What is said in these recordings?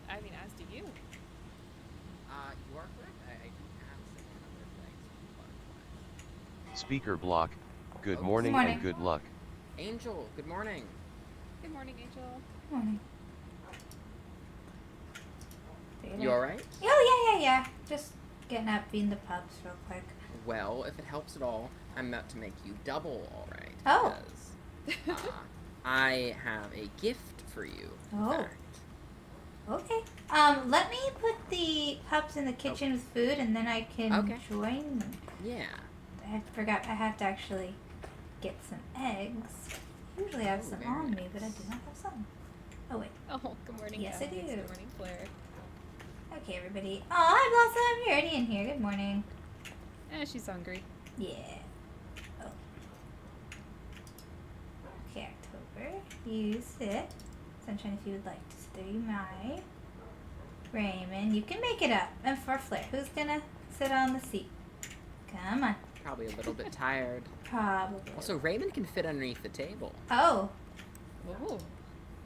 I mean, as do you. You are correct. I do have similar number of legs to butterflies. Speaker block. Good Oh, morning morning. and good luck. Angel, good morning. Good morning, Angel. Morning. You alright? Oh, yeah. Just getting up, feeding the pups real quick. Well, if it helps at all, I'm about to make you double alright. Oh. Because I have a gift for you. In Oh. fact. Okay. Let me put the pups in the kitchen with food, and then I can Okay. join them. Yeah. I forgot I have to actually get some eggs. Usually I have some very on me, nice. but I do not have some. Oh, wait. Oh, good morning, Yes, I Alex. do. Good morning, Claire. Okay, everybody. Oh, hi, Blossom. You're already in here. Good morning. She's hungry. Yeah. Oh. Okay, October. You sit. Sunshine, if you would like to sit there, you might. Raymond, you can make it up. And for Flair, who's gonna sit on the seat? Come on. Probably a little bit tired. Probably. Also, Raymond can fit underneath the table. Oh, Oh.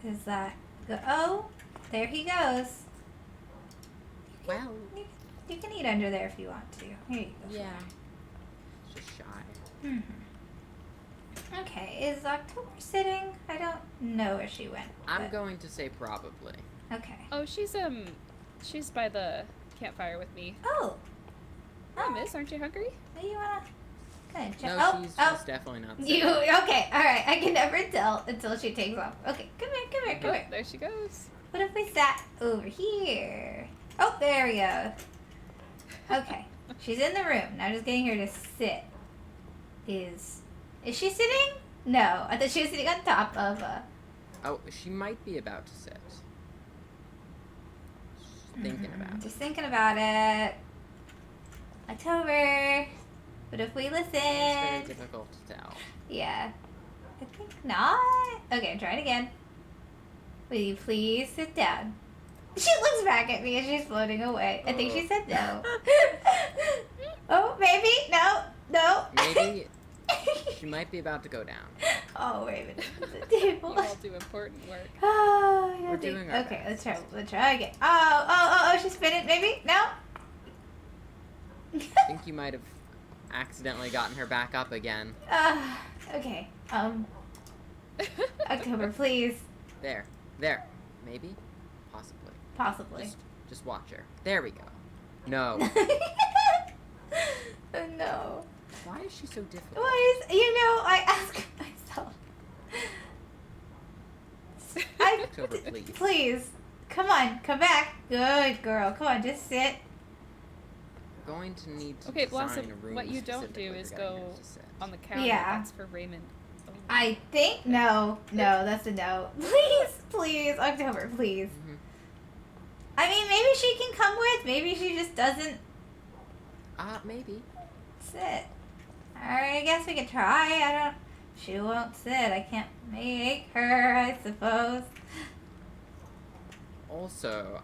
is that... Oh, there he goes. Well, You can eat under there if you want to. Here you go. yeah. It's just shy. Mm-hmm. Okay, is October sitting? I don't know where she went. I'm but- going to say probably. Okay. Oh, she's by the campfire with me. Oh. Hi, miss. Aren't you hungry? Do you wanna? Good. No, she's definitely not You sitting. okay? All right. I can never tell until she takes off. Okay, come here. Oh, there she goes. What if we sat over here? Oh, there we go. Okay, she's in the room now. Just getting her to sit. Is she sitting? No, I thought she was sitting on top of a. Oh, she might be about to sit. She's thinking about it. Just thinking about it. October. What if we It's very listen? difficult to tell. Yeah. I think not. Okay, try it again. Will you please sit down? She looks back at me and she's floating away. I think she said no. Oh, maybe? No. Maybe she might be about to go down. Oh, Raven. The You table. all do important work. Oh, I We're think- doing our Okay, best. let's try again. Oh, she's spinning. Maybe? No? I think you might have accidentally gotten her back up again. Okay. October, please. There. Maybe? Possibly. Possibly. Just watch her. There we go. No. Oh, no. Why is she so difficult? I ask myself. October, please. Please. Come on, come back. Good girl. Come on, just sit. We're going to need to Okay, design Blossom, a room what you don't do specifically is for go guiders to sit. on the counter. Yeah. That's for Raymond. Oh. I think no, that's a no. Please, October, please. Mhm. I mean, maybe she can come with. Maybe she just doesn't Maybe. sit. Alright, I guess we could try. She won't sit. I can't make her, I suppose. Also,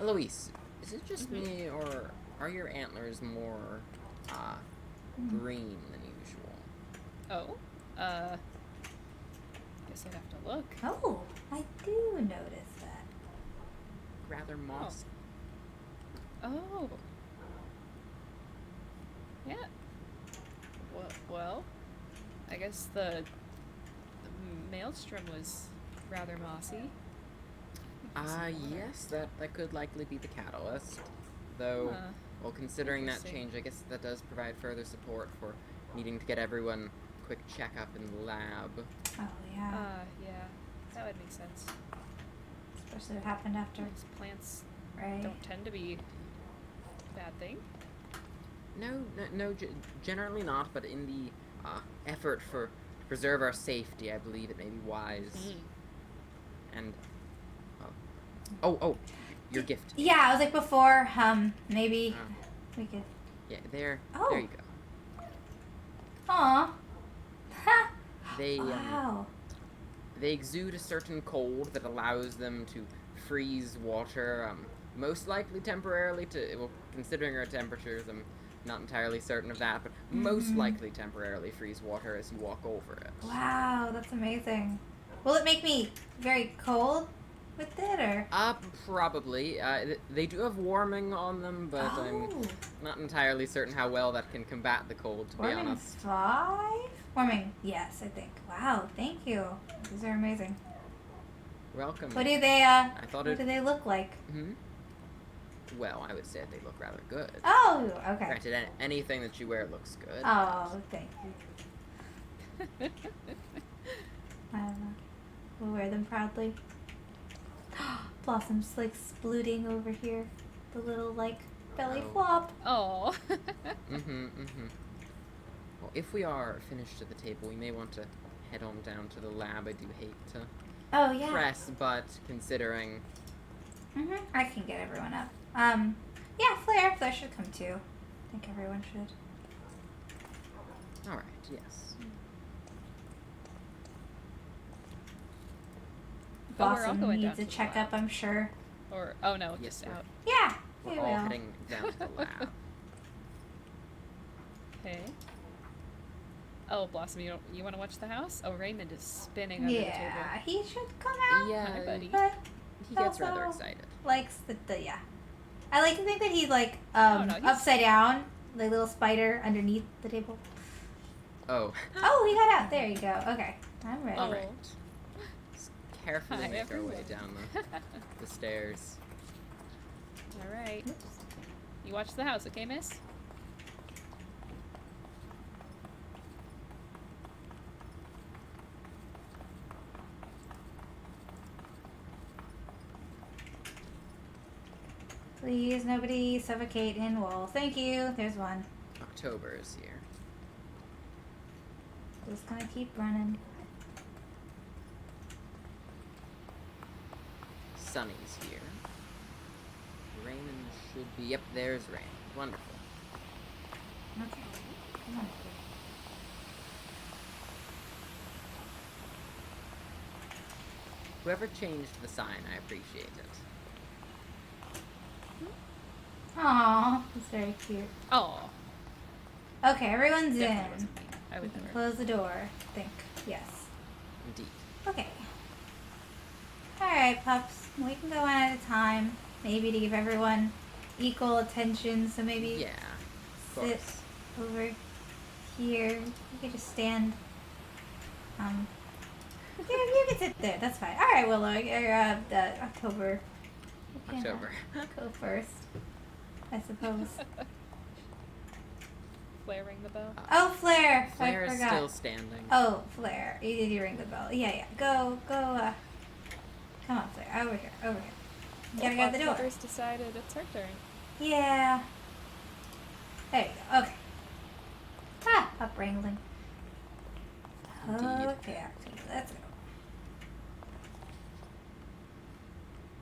Eloise, is it just me, or are your antlers more, green than usual? Oh. Guess I'd have to look. Oh, I do notice that. Rather mossy. Oh. Yeah. Well, I guess the maelstrom was rather mossy. Yes, that could likely be the catalyst. Though, well, considering that interesting. change, I guess that does provide further support for needing to get everyone a quick checkup in the lab. Oh, yeah. Yeah. That would make sense. Especially what happened after, These plants right? don't tend to be a bad thing. No, generally not, but in the effort to preserve our safety, I believe it may be wise. And, your gift. Yeah, I was like before, maybe we could. Yeah, there Oh. you go. Aw. Ha! They, Wow. They exude a certain cold that allows them to freeze water, most likely temporarily well, considering our temperatures, I'm not entirely certain of that, but most likely temporarily freeze water as you walk over it. Wow, that's amazing. Will it make me very cold? with it, or? Probably. They do have warming on them, but I'm not entirely certain how well that can combat the cold, to be Warming honest. 5? Warming, yes, I think. Wow, thank you. These are amazing. Welcome. What do they, what do they look like? Well, I would say they look rather good. Oh, okay. Granted, anything that you wear looks good. Oh, thank you. I don't know. We'll wear them proudly. Blossom's like splooting over here. The little like belly flop. Oh. Well, if we are finished at the table, we may want to head on down to the lab. I do hate to press, but considering... I can get everyone up. Yeah, Flare should come too. I think everyone should. Alright, yes. Blossom needs a checkup, I'm sure. Or, oh no, yes, just out. Yeah, we're all heading down to the lab. Okay. Oh, Blossom, you want to watch the house? Oh, Raymond is spinning under the table. Yeah, he should come out. Yeah, hi, buddy. But he gets rather excited. Likes the yeah. I like to think that he's like he's upside down, like little spider underneath the table. Oh. Oh, he got out. There you go. Okay, I'm ready. All right. Just carefully Hi, make our way everyone. down the stairs. All right. You watch the house, okay, miss? Please, nobody suffocate in wall. Thank you. There's one. October is here. Just gonna keep running. Sunny's here. Raymond should be... Yep, there's Raymond. Wonderful. Okay. Come on. Whoever changed the sign, I appreciate it. Aw, that's very cute. Oh. Okay, everyone's Definitely in. wasn't me. I would never. Close the door, I think. Yes. Indeed. Okay. Alright, pups. We can go one at a time. Maybe to give everyone equal attention. So maybe Yeah, of sit course. over here. You could just stand. You can sit there. That's fine. Alright, Willow. October. You can, October. go first, I suppose. Flaring the bell. Oh, Flare! Claire I is forgot. still standing. Oh, Flare. You ring the bell. Yeah. Go, come on, Flare. Over here. You gotta go out the door. Mother's decided it's her turn. Yeah. There you go. Okay. Up wrangling. Indeed. Okay, let's go.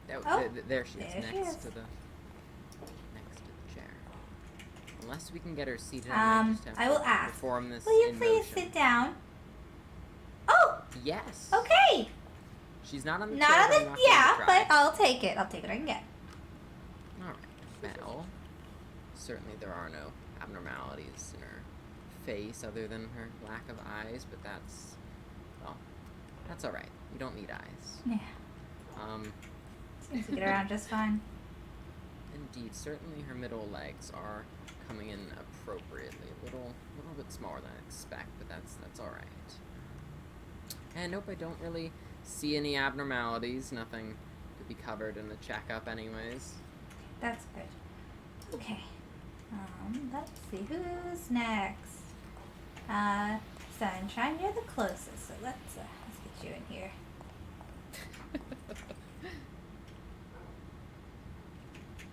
There she is, there she next is. to the chair. Unless we can get her seated, I might just have I to will ask. perform this Will you in please motion. sit down? Oh, Yes. okay. She's not on the Not chair, on but I'm the, not going yeah, to try. but I'll take it. I'll take what I can get. Alright, well, certainly there are no abnormalities in her face other than her lack of eyes, but that's, well, that's alright. You don't need eyes. Yeah. Seems to get around just fine. Indeed, certainly her middle legs are coming in appropriately. A little bit smaller than I expect, but that's alright. And nope, I don't really see any abnormalities. Nothing to be covered in the checkup anyways. That's good. Okay. Let's see who's next. Sunshine, you're the closest, so let's get you in here.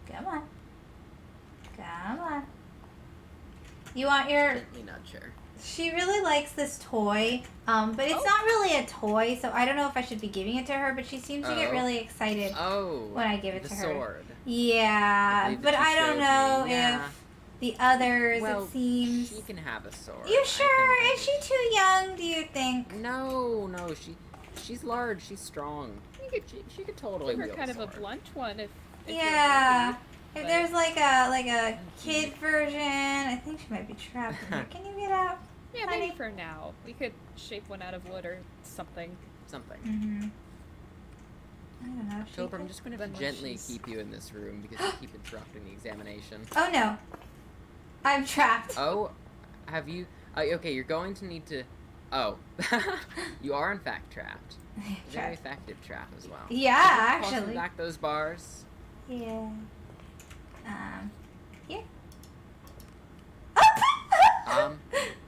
Come on. You want your... Gently nudge her. She really likes this toy, but it's not really a toy, so I don't know if I should be giving it to her, but she seems to get really excited when I give it to her. The sword. Yeah, but I don't know if the others, Well, it seems... she can have a sword. You I sure? think Is she too young, do you think? No, she's large, she's strong. She could totally Give her wield kind a of a sword. blunt one if Yeah. you're ready, If but- there's like a kid version, I think she might be trapped in there. Can you get out? Yeah, honey? maybe for now. We could shape one out of wood or something. Something. Mm-hmm. I don't know. She Tober, I'm could- just going to Then when gently she's- keep you in this room because you keep interrupting the examination. Oh no. I'm trapped. Oh, have you... okay, you're going to need to... Oh. You are in fact trapped. Very effective trap as well. Yeah, Could you toss actually. back those bars. Yeah. Here. Um,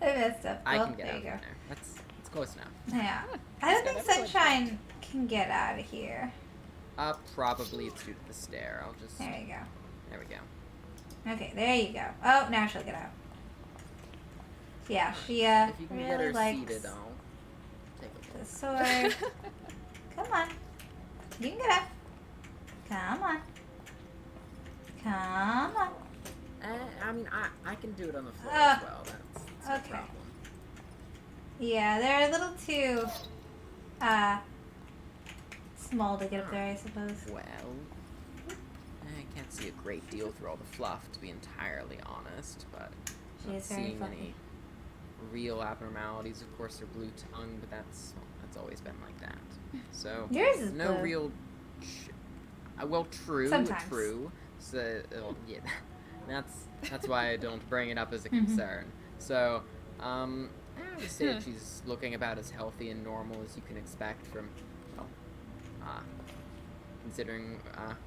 I messed up. I Well, can get there out you from go. there. That's close enough. Yeah. Ah, I don't he's think got everyone Sunshine can get out of here. Probably it's due to the stair. I'll just... There you go. There we go. Okay, there you go. Oh, now she'll get out. Yeah, she If you can really get her likes seated, I'll take a the sword. Come on. You can get up. Come on. Come on. I mean, I can do it on the floor Ah, as well. That's no okay. problem. Yeah, they're a little too small to get up there, I suppose. Well, I can't see a great deal through all the fluff, to be entirely honest, but She not is very seeing fluffy. any real abnormalities. Of course, her blue tongue, but that's always been like that. So Yours is no blue. real. Well, true, Sometimes. true. So yeah, that's why I don't bring it up as a Mhm. concern. So I would say that she's looking about as healthy and normal as you can expect from, well, considering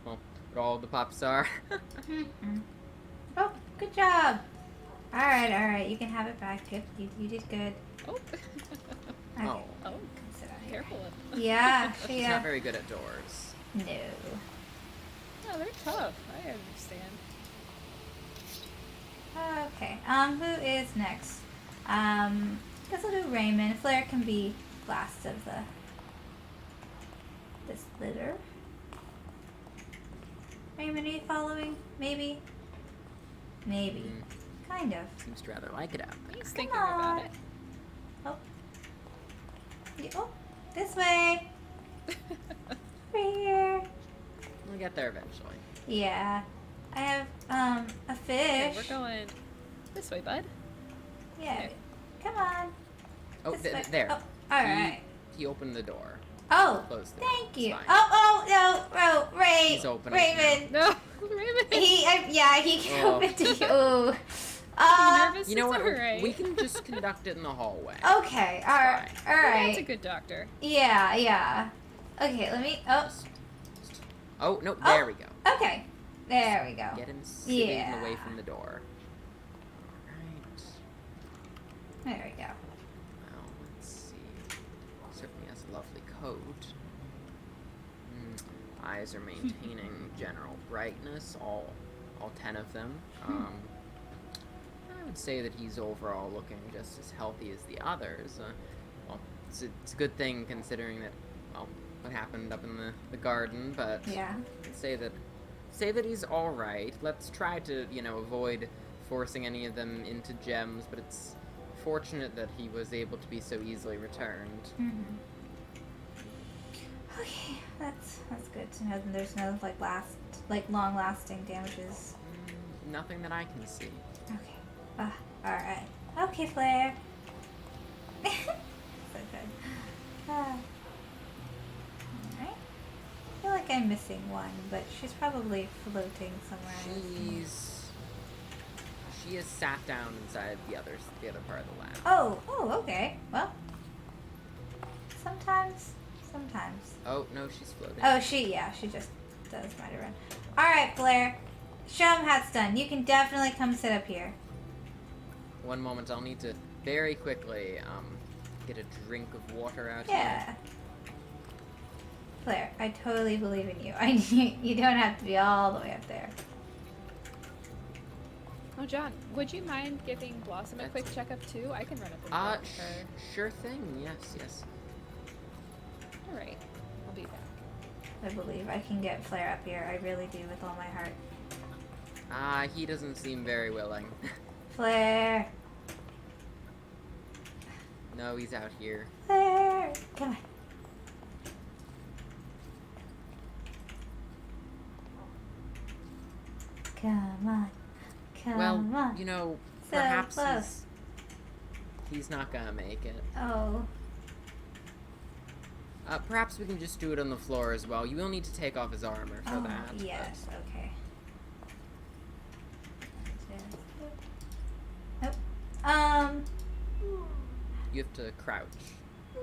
well, what all the pups are. Mhm. Oh, good job. All right. You can have it back. Good. You did good. Oh. Okay. Oh. Oh, Sit out here. careful. Yeah, She's not very good at doors. No. Oh, they're tough. I understand. Okay. Who is next? Guess we'll do Raymond. Flair can be last of this litter. Raymond, are you following? Maybe. Maybe. Kind of. Seems to rather like it out there. He's Come thinking on. about it. Oh. Oh, this way. Right here. We'll get there eventually. Yeah. I have a Okay, fish. we're going this way, bud. Yeah. Okay. Come on. Oh, This way. there. Oh, all right. He opened the door. Oh, Closed the door. thank It's you. fine. Oh, Ray. He's opening it Raymond. No, Raymond. He can Oh. open to you. Ooh. Are you nervous? You know It's what? alright. We can just conduct it in the hallway. Okay. All right. It's All Your right. dad's a good doctor. Yeah. Okay. Let me. Oh. Oh, no, there we go. Okay. There we go. Get him sitting Yeah. away from the door. Alright. There we go. Well, let's see. Certainly has a lovely coat. Eyes are maintaining general brightness, all 10 of them. I would say that he's overall looking just as healthy as the others. Well, it's a good thing considering that, well, what happened up in the garden, but Yeah. I'd say that he's all right. Let's try to, avoid forcing any of them into gems, but it's fortunate that he was able to be so easily returned. Mhm. Okay, that's good to know that there's no long-lasting damages. Nothing that I can see. Okay. All right. Okay, Flair. So good. All right. I feel like I'm missing one, but she's probably floating somewhere. She is sat down inside the other part of the lab. Oh, okay. Well, sometimes. Oh, no, she's floating. Oh, she just does might have run. All right, Flair. Show him how it's done. You can definitely come sit up here. One moment, I'll need to very quickly get a drink of water out Yeah. here. Flair, I totally believe in you. You don't have to be all the way up there. Oh, John, would you mind giving Blossom a quick checkup too? I can run up and talk to her. Sure thing. Yes. All right, I'll be back. I believe I can get Flair up here. I really do with all my heart. He doesn't seem very willing. Flair. No, he's out here. Flair. Come on. Come on. Come Well, on. so So perhaps close. he's He's not gonna make it. Oh. Perhaps we can just do it on the floor as well. You will need to take off his armor for that. Yes, okay. Nope. You have to crouch. It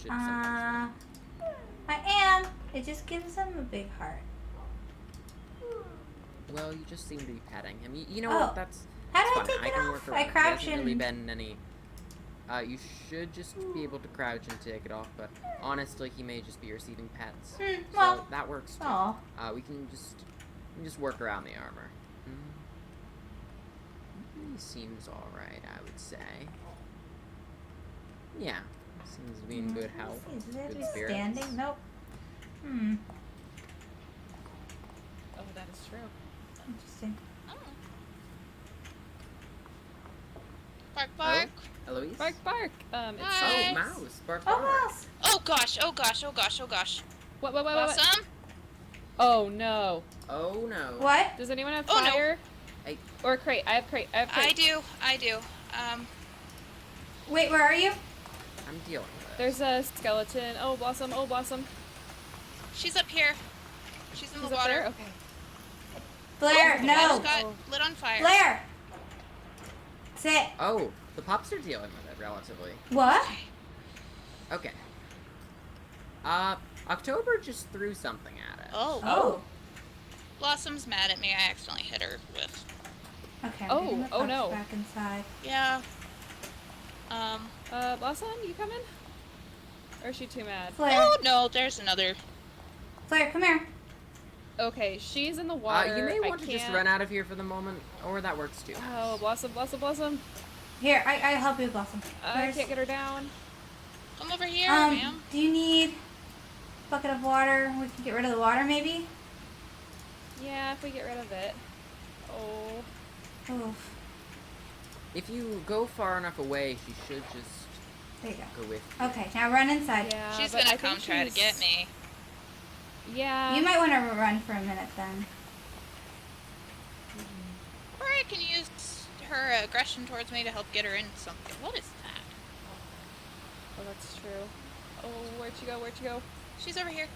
should I am. It just gives him a big heart. Well, you just seem to be petting him. You know Oh. what? That's How do I fine. take I it can off? work I around it. crouch He hasn't really and- been any. You should just be able to crouch and take it off, but honestly, he may just be receiving pets. Well, so that works too. aw. We can just work around the armor. He seems all right, I would say. Yeah, seems to be in good health, Is it good spirits. standing? Nope. Oh, that is true. Interesting. Bark, bark. Oh, Eloise? Bark, bark. It's Hi. Oh, mouse. Bark, Oh, bark. mouse. Oh gosh, oh gosh, oh gosh, oh gosh. What? Awesome. Oh no. Oh, no. What? Does anyone have Oh, no. fire? Hey. Or a crate? I have crate. I do. Wait, where are you? I'm dealing with it. There's a skeleton. Oh, Blossom. Oh, Blossom. She's up here. She's in She's the up there? water. Okay. Blair, The no. water's got lit on fire. Blair. Sit. Oh, the pups are dealing with it relatively. What? Okay. October just threw something at it. Oh. Oh. Blossom's mad at me. I accidentally hit her with. Okay. I'm Oh, getting the oh pups no. Back inside. Yeah. Blossom, you coming? Or is she too mad? Blair. Oh no, there's another. Blair, come here. Okay, she's in the water. You may I want to just can't- run out of here for the moment, or that works too. Oh, Blossom, Blossom, Blossom. Here, I'll help you, Blossom. I Where's- can't get her down. Come over here, ma'am. Do you need a bucket of water? We can get rid of the water, maybe? Yeah, if we get rid of it. Oh. Oof. If you go far enough away, she should just There you go with you. go. Okay, now run inside. Yeah. She's but gonna I think come try to get she's- me. Yeah. You might want to run for a minute then. Or I can use her aggression towards me to help get her into something. What is that? Oh, that's true. Oh, where'd you go? Where'd you go? She's over here.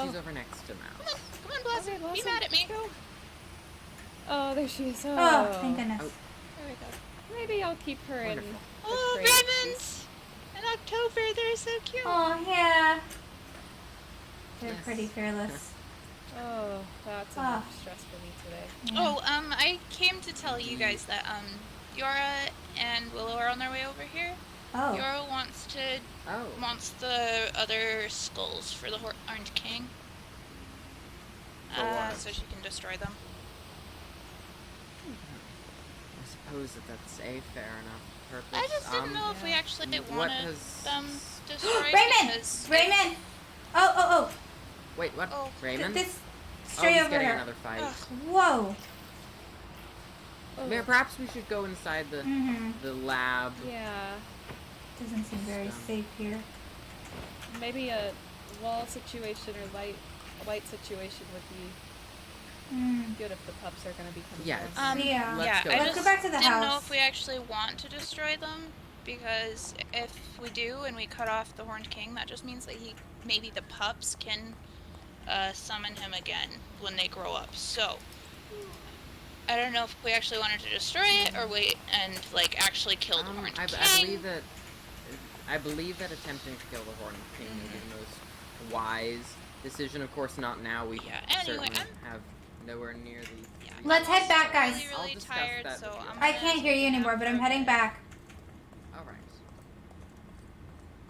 She's over next to Mouse. Come on, Blossom. Okay, Be Blossom, mad at me. go. Oh, there she is. Oh, Oh, thank goodness. Oh. There we go. Maybe I'll keep her in. Wonderful. the Oh, crate. ribbons! In October, they're so cute. Oh, yeah. They're Yes. pretty fearless. Oh, that's Ah. enough stress for me today. Oh, I came to tell you guys that, Jora and Willow are on their way over here. Oh. Jora wants Oh. the other skulls for the Orange King. For what? So she can destroy them. I suppose that's a fair enough purpose. I just didn't know if we yeah. actually what wanted has- them destroyed. Raymond! because Raymond! Oh. Wait, what? Oh. Raymond? This Oh, straight he's over getting here. another fight. Ugh. Whoa. Oh. Perhaps we should go inside the Mm-hmm. lab. Yeah. Doesn't seem very So- safe here. Maybe a wall situation or light situation would be Mm. good if the pups are going to be coming. Yeah, to us. it's- Yeah. Let's yeah, go. I Let's just go back to the didn't know house. if we actually want to destroy them, because if we do and we cut off the Horned King, that just means that maybe the pups can summon him again when they grow up. So I don't know if we actually wanted to destroy it or wait and actually kill the Horned I King. believe that attempting to kill the Horned King would be the most wise decision. Of course, not now. We Yeah, anyway, certainly I'm- have nowhere near the. Yeah, Let's head back, guys. Really, I'll really discuss tired, that so with you. I'm I gonna can't hear you take anymore, but I'm for a heading bit. back. All right.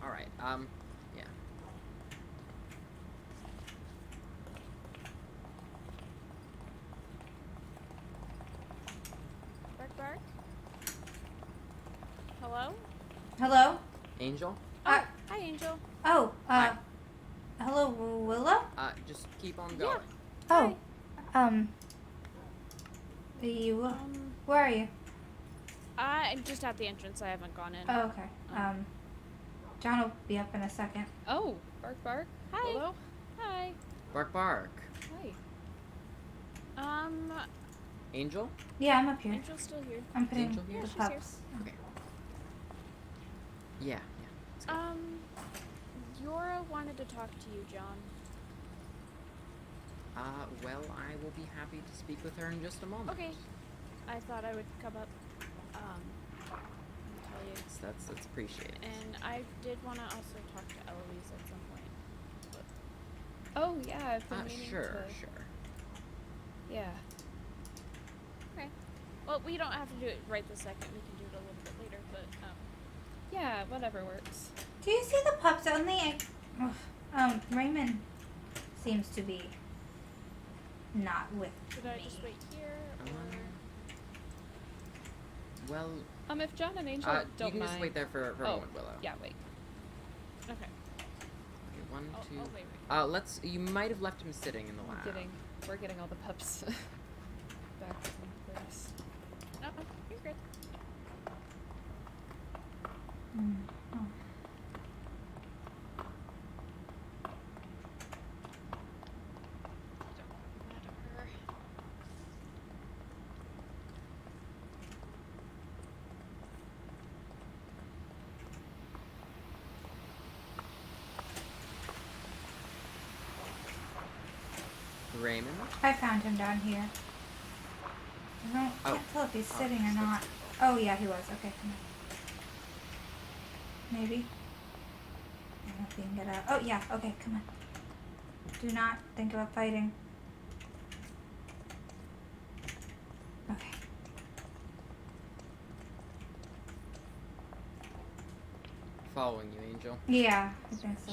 All right. Yeah. Bark, bark. Hello? Hello? Angel. Uh, Hi, Angel. Oh, Hi. hello, Willow? Just keep on going. Oh, you, where are you? I'm just at the entrance. I haven't gone in. Oh, okay. John will be up in a second. Oh, bark, bark. Hi. Willow? Hi. Bark, bark. Hi. Angel. Yeah, I'm up here. Angel's still here. I'm putting Angel here? the She's pups. Okay. Yeah. Jora wanted to talk to you, John. Well, I will be happy to speak with her in just a moment. Okay. I thought I would come up, and tell you. That's appreciated. And I did want to also talk to Eloise at some point. But Oh yeah, I've been meaning sure. to. Yeah. okay. Well, we don't have to do it right this second. We can do it a little bit later. But Yeah, whatever works. Do you see the pups only? Raymond seems to be not with should I me. just wait here, or Well, If John and Angel you don't can mind. just wait there for a moment, Willow. Yeah, wait. okay? Okay, one, Oh, two. wait. You might have left him sitting in the lab. We're getting all the pups back in place. No, you're good. Mm. Oh. Whatever. Raymond? I found him down here. I can't tell if he's sitting or not. Oh yeah, he was. Okay, come on. Maybe. I don't know if he can get out. Oh yeah, okay, come on. Do not think about fighting. Okay. Following you, Angel. Yeah, I think so.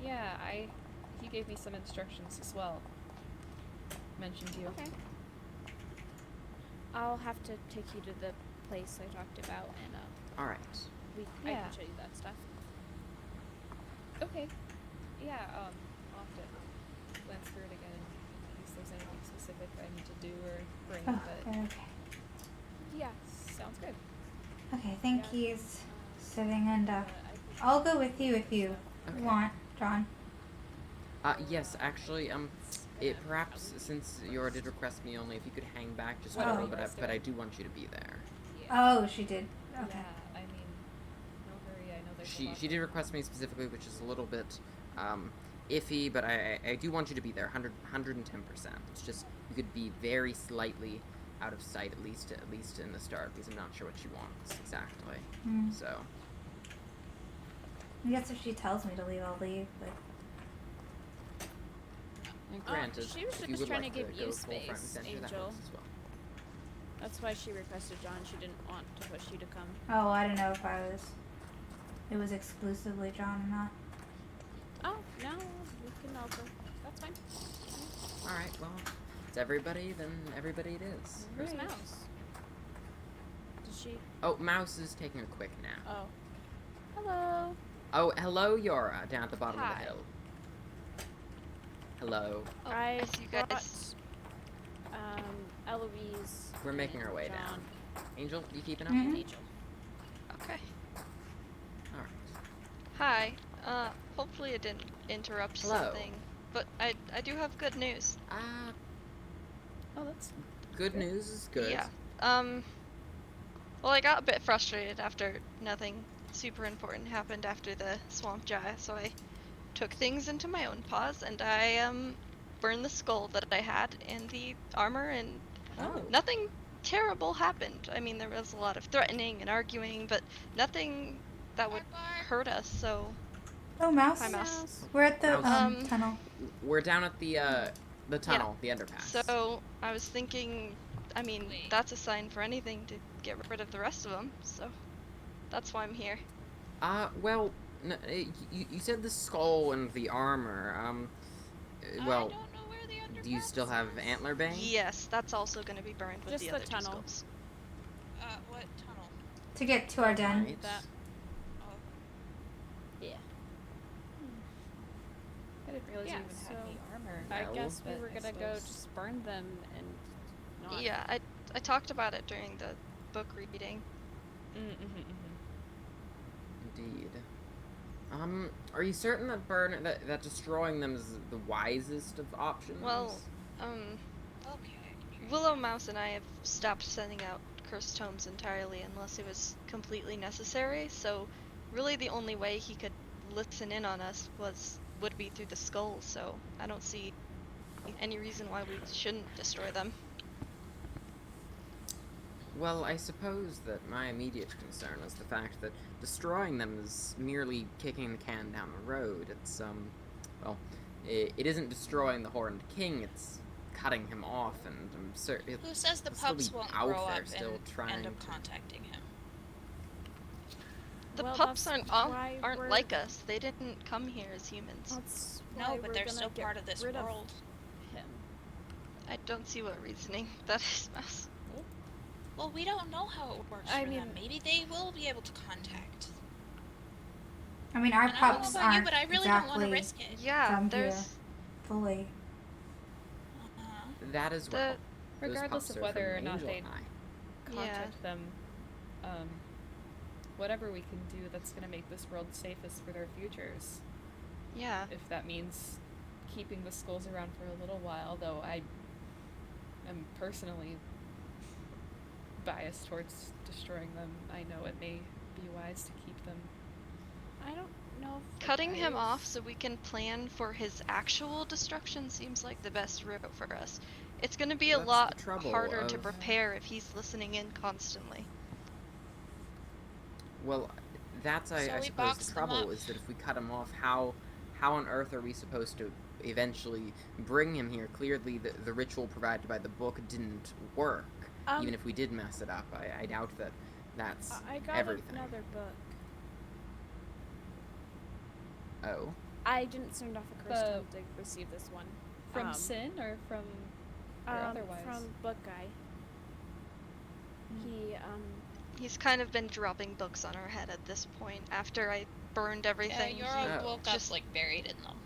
Yeah, he gave me some instructions as well. Mentioned you. Okay. I'll have to take you to the place I talked about, and Alright. I Yeah. can show you that stuff. Okay. Yeah, I'll have to glance through it again in case there's anything specific I need to do or bring, Oh, but okay. yeah, sounds good. Okay, I think Yeah. he's sitting and I think I'll go with you if you Okay. want, John. Yes, actually, perhaps since Jora did request me only, if you could hang back just a Oh. little, but I do want you to be there. Oh, she did. Okay. Yeah, I mean, no hurry. I know there's a She lot did request me specifically, which is a little bit iffy, but I do want you to be there, 110%. It's just you could be very slightly out of sight at least in the start, because I'm not sure what she wants exactly. Mm. So I guess if she tells me to leave, I'll leave. But and granted, she was if you just would trying like to give to you go full front and space, center, that Angel. works as well. That's why she requested John. She didn't want to push you to come. oh, I don't know if it was exclusively John or not. Oh, no, we can also. That's fine. All right, well, it's everybody, then everybody it is. Where's Right. Mouse? Did she? Oh, Mouse is taking a quick nap. Oh. Hello. Oh, hello, Jora, down at the bottom of Hi. the hill. Hello. Oh, I see you guys. brought, Eloise. We're making our way and down. John Angel, you keeping up? Mhm. and Angel. Okay. All right. Hi. Hopefully it didn't interrupt Hello. something, but I do have good news. Oh, that's Good news is good. Yeah. Well, I got a bit frustrated after nothing super important happened after the swamp Jaya, so I took things into my own paws and I burned the skull that I had and the armor, and Oh. nothing terrible happened. I mean, there was a lot of threatening and arguing, but nothing that would hurt us. So Oh, Mouse. Hi, Mouse. We're at the Mouse. tunnel. We're down at the tunnel, the underpass. So I was thinking, I mean, that's a sign for anything to get rid of the rest of them. So that's why I'm here. Well, you said the skull and the armor. I Well, don't know where the underpass do you still have is. antler bang? Yes, that's also going to be burned with Just the the other two tunnel. skulls. What tunnel? To get to our den. Right. That. Oh, Yeah. I didn't realize Yeah, you even had so the armor. I Well, guess we but were I gonna go suppose- just burn them and not. Yeah, I talked about it during the book reading. Indeed. Are you certain that destroying them is the wisest of options? Well, okay. Willow, Mouse, and I have stopped sending out cursed tomes entirely unless it was completely necessary, so really the only way he could listen in on us would be through the skull, so I don't see any reason why we shouldn't destroy them. Well, I suppose that my immediate concern is the fact that destroying them is merely kicking the can down the road. It's, well, it isn't destroying the Horned King, it's cutting him off, and I'm certain Who says the he'll still pups be won't out grow there up still and trying end up to- contacting him? The Well, pups that's aren't why aren't we're- like us. They didn't come here as humans. That's No, why but we're they're gonna still get part of this rid world. him. I don't see what reasoning that is, Mouse. Well, we don't know how it works I for them. mean- Maybe they will be able to contact. I mean, our And I don't know pups about you, aren't but I really don't want to exactly risk it. Yeah, from there's here fully. Uh-huh. That as the well. Those Regardless pups of are whether from or not Angel they and I. contact them, whatever we can do that's going to make this world safest for their futures. yeah. If that means keeping the skulls around for a little while, though I am personally biased towards destroying them. I know it may be wise to keep them. I don't know if Cutting him I- off so we can plan for his actual destruction seems like the best route for us. It's going to be a That's the lot trouble harder to of- prepare if he's listening in constantly. Well, that's So I we suppose box the them trouble up. is that if we cut him off, how on earth are we supposed to eventually bring him here? Clearly, the ritual provided by the book didn't work. Even if we did mess it up, I doubt that that's I got everything. another book. Oh, I didn't send off a crystal The- to receive this one. From Sin or from or otherwise? From Book Guy. He He's kind of been dropping books on our head at this point after I burned Yeah, everything. you're he- all woke up just- like buried in them.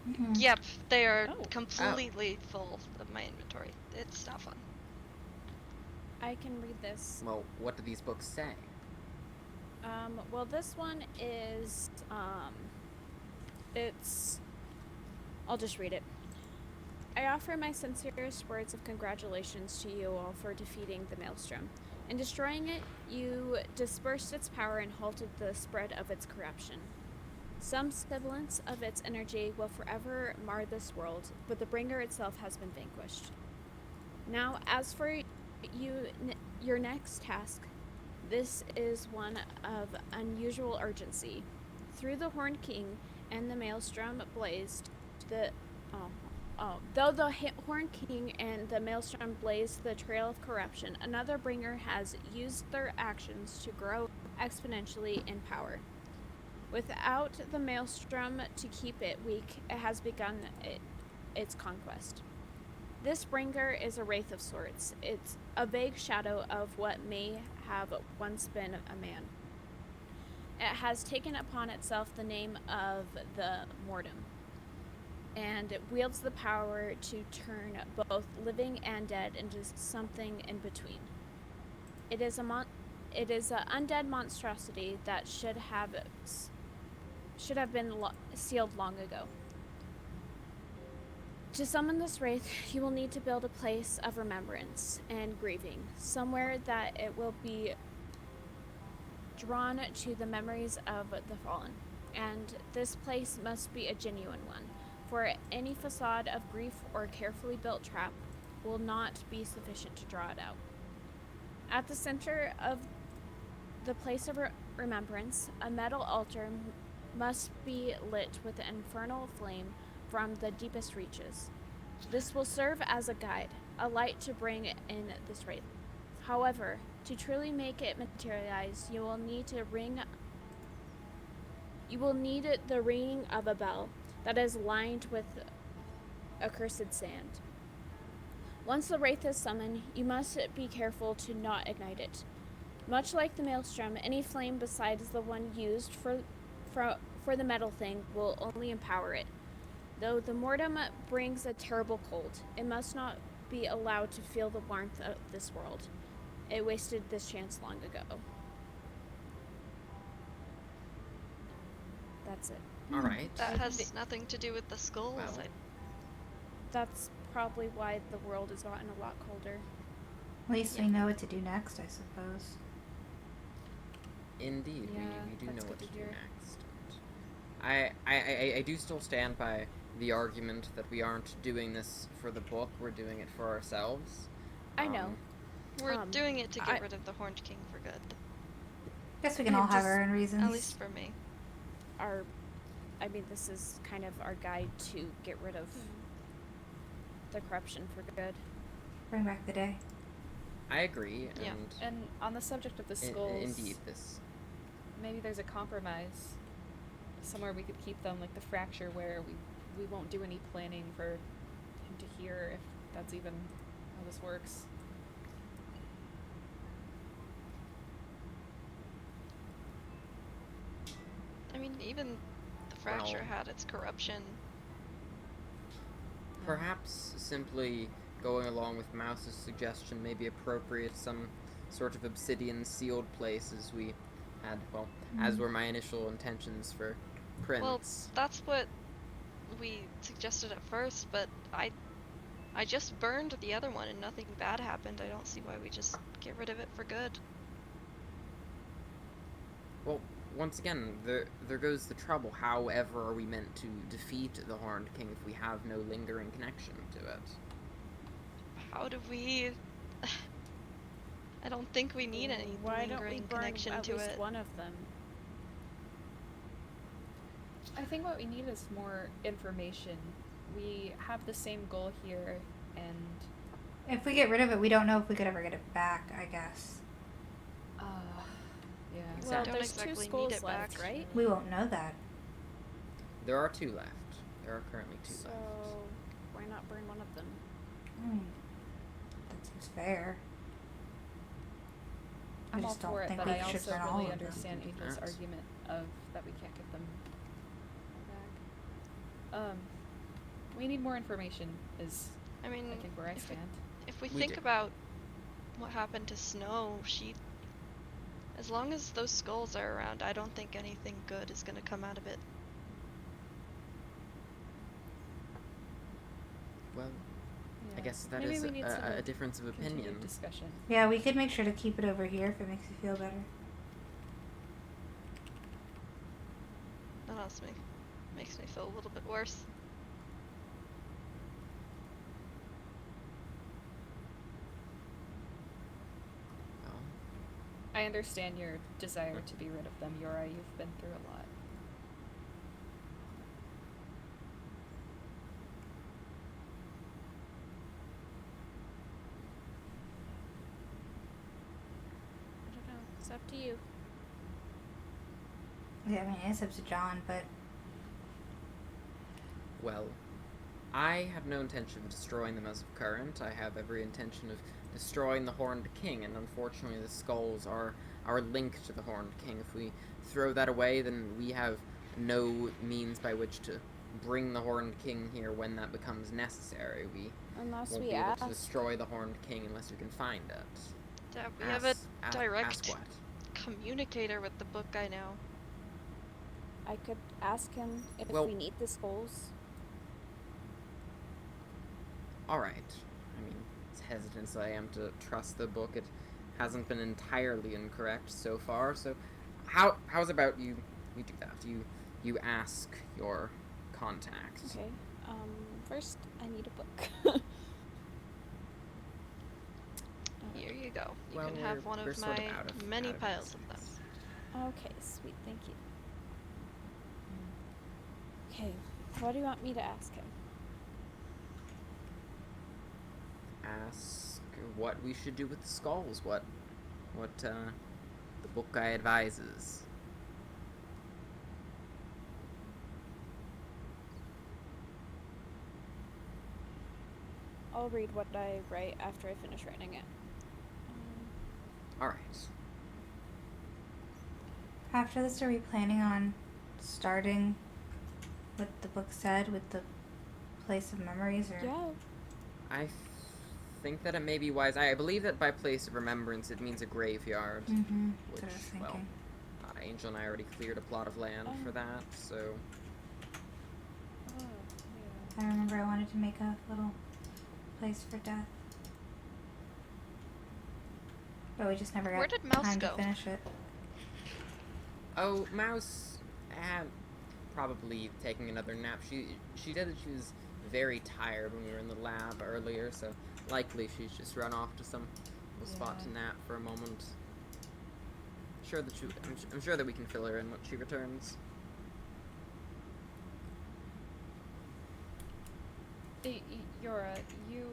Mhm. Yep, they are Oh. completely full of my inventory. It's not fun. I can read this. well, what do these books say? Well, this one is, I'll just read it. I offer my sincerest words of congratulations to you all for defeating the Maelstrom. In destroying it, you dispersed its power and halted the spread of its corruption. Some semblance of its energy will forever mar this world, but the bringer itself has been vanquished. Now, as for your next task, this is one of unusual urgency. Through the Horned King and the Maelstrom blazed though the Horned King and the Maelstrom blazed the trail of corruption, another bringer has used their actions to grow exponentially in power. Without the Maelstrom to keep it weak, it has begun its conquest. This bringer is a wraith of sorts. It's a vague shadow of what may have once been a man. It has taken upon itself the name of the Mortem, and it wields the power to turn both living and dead into something in between. It is an undead monstrosity that should have been sealed long ago. To summon this wraith, you will need to build a place of remembrance and grieving, somewhere that it will be drawn to the memories of the fallen. And this place must be a genuine one, for any facade of grief or carefully built trap will not be sufficient to draw it out. At the center of the place of remembrance, a metal altar must be lit with an infernal flame from the deepest reaches. This will serve as a guide, a light to bring in this wraith. However, to truly make it materialize, you will need the ringing of a bell that is lined with accursed sand. Once the wraith is summoned, you must be careful to not ignite it. Much like the Maelstrom, any flame besides the one used for the metal thing will only empower it. Though the mortem brings a terrible cold, it must not be allowed to feel the warmth of this world. It wasted this chance long ago. That's it. All right. That has nothing to do with the skulls. Well. That's probably why the world has gotten a lot colder. At least we know what to do next, I suppose. Indeed, Yeah, we do that's know what good to to do hear. next. I do still stand by the argument that we aren't doing this for the book, we're doing it for ourselves. I know. We're doing it to get I- rid of the Horned King for good. Guess we can I'm all have just- our own reasons. At least for me. This is kind of our guide to get rid of the corruption for good. Bring back the day. I agree, Yeah. And on the subject of the skulls, indeed, this. maybe there's a compromise somewhere we could keep them, like the fracture, where we won't do any planning for him to hear, if that's even how this works. I mean, even the fracture Well- had its corruption. Perhaps simply going along with Mouse's suggestion may be appropriate, some sort of obsidian sealed place as we had, well, as were my initial intentions for Prince. Well, that's what we suggested at first, but I just burned the other one and nothing bad happened. I don't see why we just get rid of it for good. Well, once again, there goes the trouble. However are we meant to defeat the Horned King if we have no lingering connection to it? How do we... I don't think we need any Why don't we lingering burn connection at to least it. one of them? I think what we need is more information. We have the same goal here, and If we get rid of it, we don't know if we could ever get it back, I guess. yeah. Well, Exactly. there's Don't two exactly need skulls it left, back. right? We won't know that. There are 2 left. There are currently 2 So left. why not burn one of them? That seems fair. I I'm all just don't for it, think but we I should also burn all really of them. understand Angel's Perhaps. argument of that we can't get them back. We need more information, is I mean, I think where I if we- stand. if we We think do. about what happened to Snow, as long as those skulls are around, I don't think anything good is gonna come out of it. Well, I Yeah. guess that Maybe is we need some a difference of continued opinion. discussion. Yeah, we could make sure to keep it over here if it makes you feel better. That also makes me feel a little bit worse. Well, I understand your desire to be rid of them, Jora. You've been through a lot. I don't know. It's up to you. Yeah, I mean, it's up to John, but well, I have no intention of destroying them as of current. I have every intention of destroying the Horned King, and unfortunately the skulls are our link to the Horned King. If we throw that away, then we have no means by which to bring the Horned King here when that becomes necessary. We Unless won't we be able ask. to destroy the Horned King unless we can find it. Yeah, we have a Ask direct what? communicator with the book guy now. I could ask him if Well- we need the skulls. Alright. I mean, as hesitant as I am to trust the book, it hasn't been entirely incorrect so far, so how's about you do that? You ask your contact. Okay. First I need a book. Here you go. You Well, can have we're- one we're of sort of my out of- many out of piles of them. instances. Okay, sweet, thank you. Okay, what do you want me to ask him? Ask what we should do with the skulls, what the book guy advises. I'll read what I write after I finish writing it. Alright. after this, are we planning on starting what the book said with the place of memories, or? Yeah, I think that it may be wise. I believe that by place of remembrance it means a graveyard. Mm-hmm. Which, That's what I was well, thinking. Angel and I already cleared a plot of land for that, so... Oh, I remember I wanted to make a little place for death. But we just never got Where did Mouse time go? to finish it. Oh, Mouse, probably taking another nap. She said that she was very tired when we were in the lab earlier, so likely she's just run off to some little spot Yeah. to nap for a moment. I'm sure that we can fill her in when she returns. Jora, you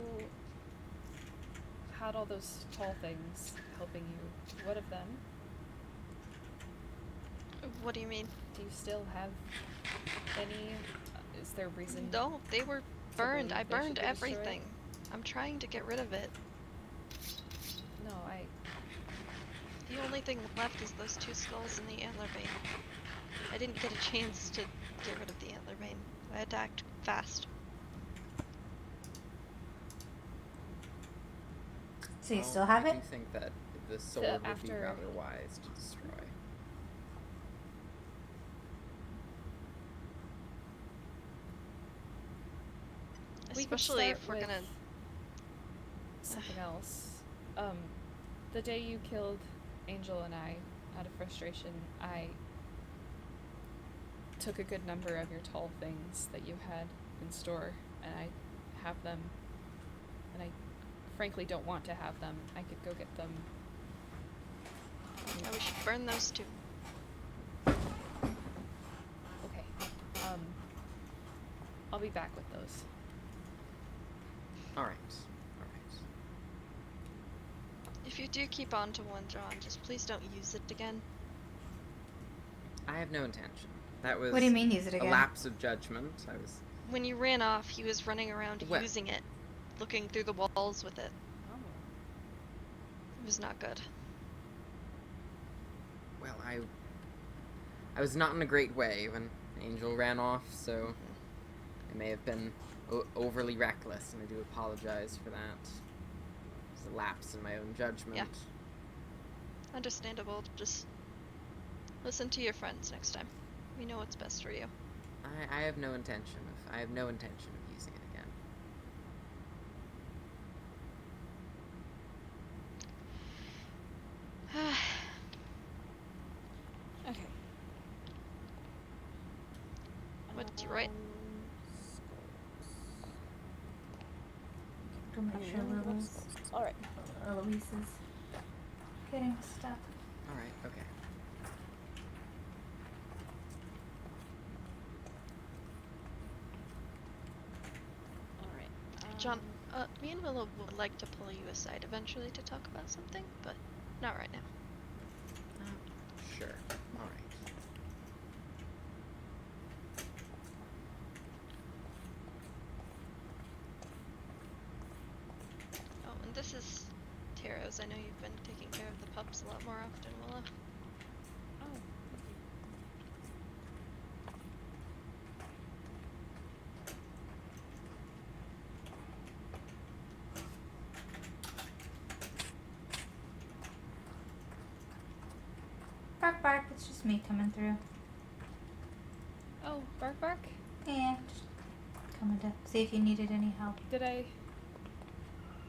had all those tall things helping you. What of them? What do you mean? Do you still have any? Is there a reason? No, they were to burned. believe I they should burned be destroyed? everything. I'm trying to get rid of it. No, The only thing left is those 2 skulls and the antler vein. I didn't get a chance to get rid of the antler vein. I had to act fast. So you Well, still have I it? do think that the sword would be after- rather wise to destroy. We could Especially start if we're with gonna. something else. The day you killed Angel and I, out of frustration, I took a good number of your tall things that you had in store, and I have them, and I frankly don't want to have them. I could go get them. Yeah, we should burn those 2. Okay. I'll be back with those. Alright. If you do keep on to one, John, just please don't use it again. I have no intention. That was What do you mean use it a again? lapse of judgment. I was When you ran off, he was running around What? using it, looking through the walls with it. Oh. It was not good. Well, I was not in a great way when Angel ran off, so I may have been overly reckless, and I do apologize for that. It's a lapse in my own judgment. Yeah. Understandable. Just listen to your friends next time. We know what's best for you. I have no intention of using it again. Okay. What did you write? Go make sure Little's, Alright. Eloise is getting stuff. Alright, okay. Alright. John, me and Willow would like to pull you aside eventually to talk about something, but not right now. Sure. Alright. Oh, and this is Taro's. I know you've been taking care of the pups a lot more often, Willow. Oh. Bark bark, it's just me coming through. Oh, bark bark. Yeah, just coming to see if you needed any help. Did I?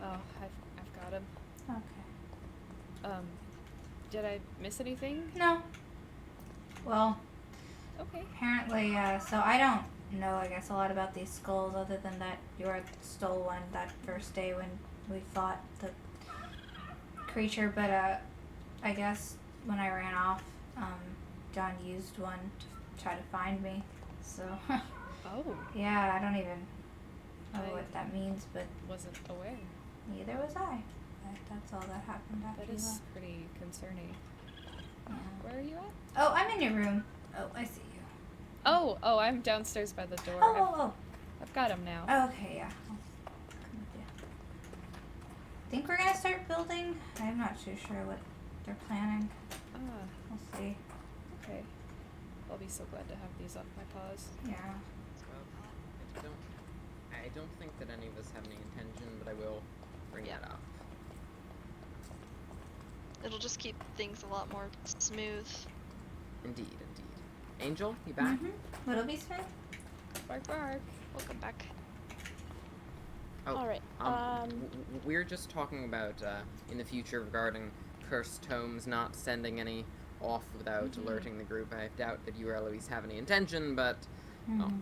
Oh, I've got him. Okay. Did I miss anything? No. Well, Okay. apparently, so I don't know, I guess, a lot about these skulls other than that Jora stole one that first day when we fought the creature, but, I guess when I ran off, John used one to try to find me, so, Oh, yeah, I don't even know I- what that means, but wasn't aware. neither was I. That's all that happened after That you is left. pretty concerning. Yeah. Where are you at? Oh, I'm in your room. Oh, I see you. Oh, I'm downstairs by the door. Oh. I've got him now. Oh, okay, yeah. I'll come with you. Think we're gonna start building? I'm not too sure what they're planning. Ah, We'll see. okay. I'll be so glad to have these off my paws. Yeah. Well, I don't think that any of us have any intention, but I will bring Yeah. that up. It'll just keep things a lot more smooth. Indeed. Angel, you back? Mm-hmm. What'll be Smith? Bark bark. Welcome back. Oh, Alright. we're just talking about in the future regarding cursed tomes, not sending any off without alerting the group. I doubt that you or Eloise have any intention, but well,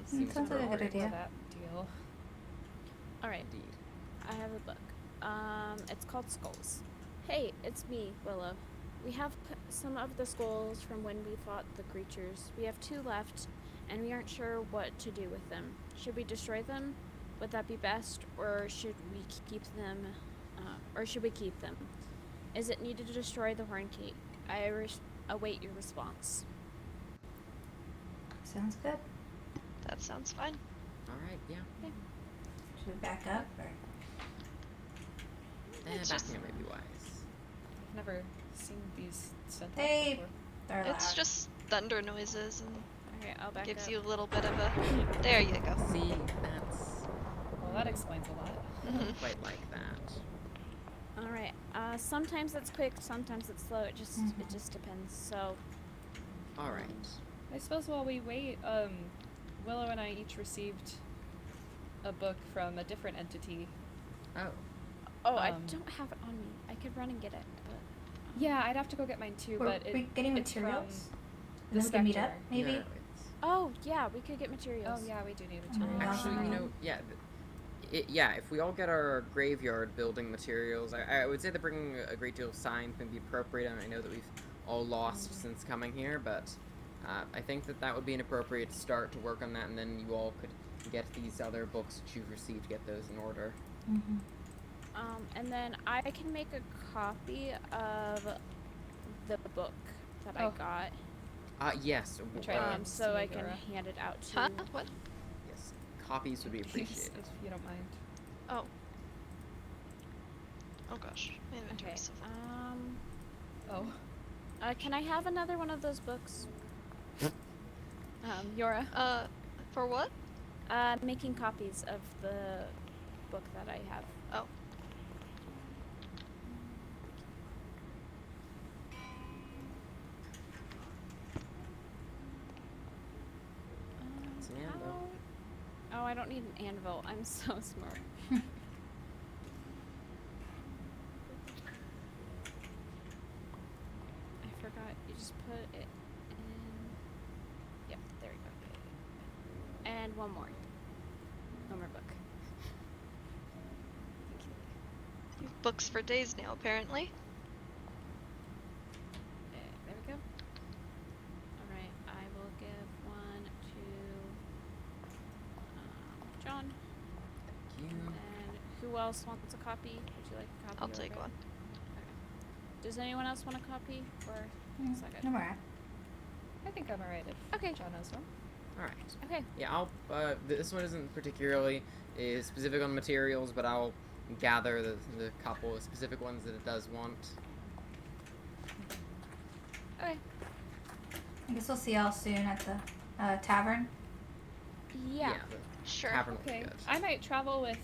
seems Sounds like a good appropriate. idea. That deal. All right. Indeed. I have a book. It's called Skulls. Hey, it's me, Willow. We have some of the skulls from when we fought the creatures. We have 2 left, and we aren't sure what to do with them. Should we destroy them? Would that be best, or should we keep them? Is it needed to destroy the horn cake? I await your response. Sounds good. That sounds fine. All right, yeah. Should we back up or? It's Backing just- up may be wise. I've never seen these sent up Hey. before. They're It's loud. just thunder noises and Okay, I'll back gives up. you a little bit of a. There you go. See, that's Well, that explains a lot. Mhm. quite like that. All right. Sometimes it's quick, sometimes it's slow. It just depends. So, All right. I suppose while we wait, Willow and I each received a book from a different entity. Oh, I Um, don't have it on me. I could run and get it, but Yeah, I'd have to go get mine too, Were but we getting it's materials? the And then we can meet up, Spectre. maybe? no, it's oh yeah, we could get materials. Oh yeah, we do need Oh my materials. gosh. actually, you know, yeah. Yeah, if we all get our graveyard building materials, I would say that bringing a great deal of science would be appropriate, and I know that we've all lost since coming here, but I think that would be an appropriate start to work on that, and then you all could get these other books that you've received, get those in order. Mm-hmm. And then I can make a copy of the book that Oh. I got. Yes. Try to So I see can Jora. hand it out to. Huh? What? Yes. Copies would be Yes, appreciated. if you don't mind. Oh. Oh gosh. My inventory's Okay. so full. Oh. Can I have another one of those books? Jora. For what? Making copies of the book that I have. Oh. It's an anvil. Oh, I don't need an anvil. I'm so smart. I forgot. You just put it in. Yep, there we go. And one more. One more book. Thank you. You have books for days now, apparently. There we go. Alright, I will give one to John. Thank you. And who else wants a copy? Would you like a copy? I'll or take okay? one. Does anyone else want a copy? Or is that good? No more. I think I'm alright if Okay. John has one. All right. Okay. Yeah, I'll. This one isn't particularly specific on materials, but I'll gather the couple of specific ones that it does want. Okay. I guess we'll see y'all soon at the tavern. Yeah. The Sure. tavern will be Okay. good. I might travel with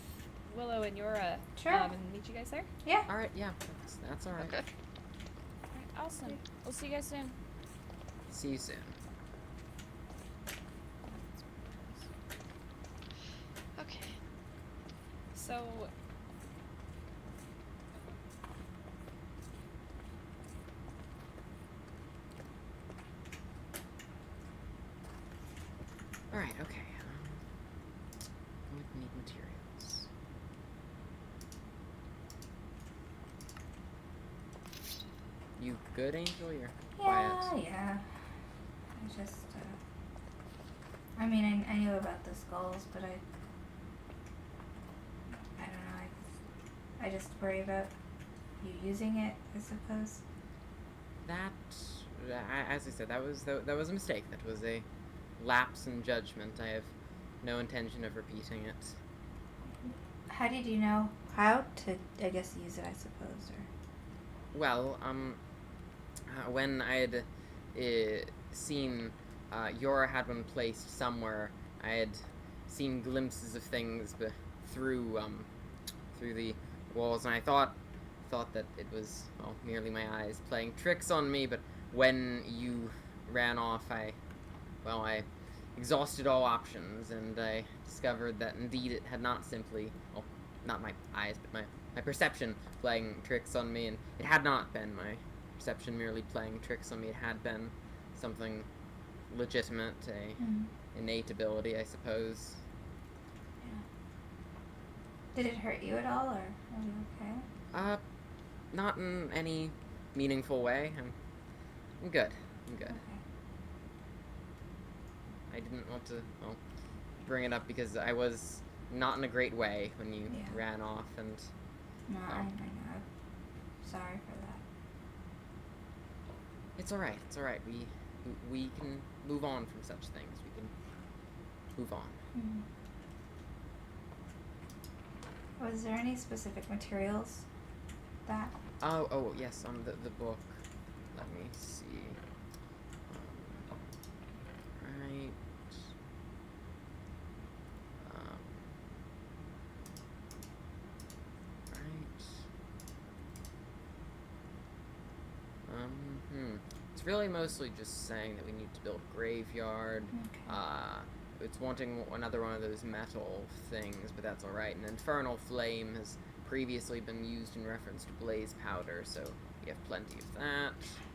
Willow and Jora Sure. and meet you guys there. Yeah. All right. Yeah, that's all right. Okay. Alright, awesome. We'll see you guys soon. See you soon. Okay. So All right. Okay. We need materials. You good, Angel? You're quiet. Yeah. I just, I mean, I knew about the skulls, but I don't know. I just worry about you using it, I suppose. That, as I said, that was a mistake. That was a lapse in judgment. I have no intention of repeating it. How did you know how to, I guess, use it, I suppose, or... Well, when I had seen Jora had one placed somewhere, I had seen glimpses of things through the walls, and I thought that it was merely my eyes playing tricks on me. But when you ran off, I exhausted all options, and I discovered that indeed it had not simply, well, not my eyes, but my my perception playing tricks on me, and it had not been my perception merely playing tricks on me. It had been something legitimate, innate ability, I suppose. Did it hurt you at all, or are you okay? Not in any meaningful way. I'm good. I'm good. Okay. I didn't want to, well, bring it up because I was not in a great way when you Yeah. ran off, and No, I know. I'm sorry for that. it's all right. It's all right. We can move on from such things. We can move on. Mm-hmm. Was there any specific materials that? Oh yes, on the book. Let me see. Right. It's really mostly just saying that we need to build a graveyard. Okay. It's wanting another one of those metal things, but that's alright. And Infernal Flame has previously been used in reference to blaze powder, so we have plenty of that.